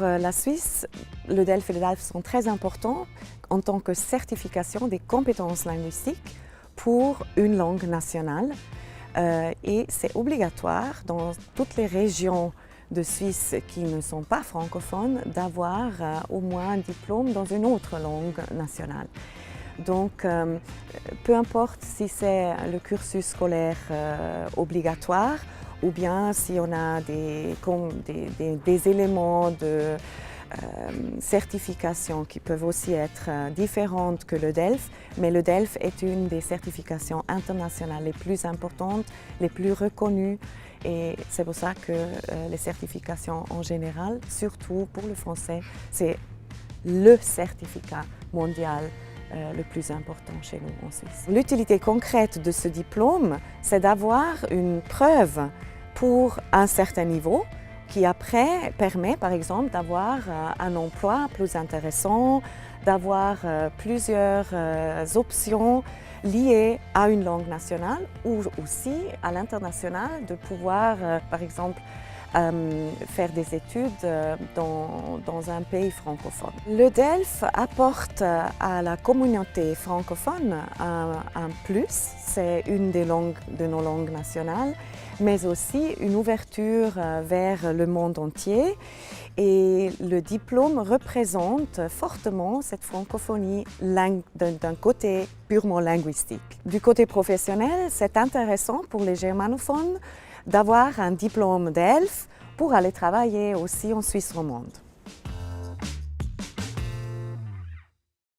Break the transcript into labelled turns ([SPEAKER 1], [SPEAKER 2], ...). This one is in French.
[SPEAKER 1] la Suisse, le DELF et le DALF sont très importants en tant que certification des compétences linguistiques pour une langue nationale. Et c'est obligatoire dans toutes les régions de Suisse qui ne sont pas francophones d'avoir au moins un diplôme dans une autre langue nationale. Donc, peu importe si c'est le cursus scolaire obligatoire ou bien si on a des éléments de certification qui peuvent aussi être différentes que le DELF, mais le DELF est une des certifications internationales les plus importantes, les plus reconnues, et c'est pour ça que les certifications en général, surtout pour le français, c'est le certificat mondial le plus important chez nous en Suisse. L'utilité concrète de ce diplôme, c'est d'avoir une preuve pour un certain niveau qui après permet par exemple d'avoir un emploi plus intéressant, d'avoir plusieurs options liées à une langue nationale ou aussi à l'international, de pouvoir par exemple faire des études dans un pays francophone. Le DELF apporte à la communauté francophone un plus, c'est une de nos langues nationales, mais aussi une ouverture vers le monde entier. Et le diplôme représente fortement cette francophonie d'un côté purement linguistique. Du côté professionnel, c'est intéressant pour les germanophones d'avoir un diplôme DELF pour aller travailler aussi en Suisse romande.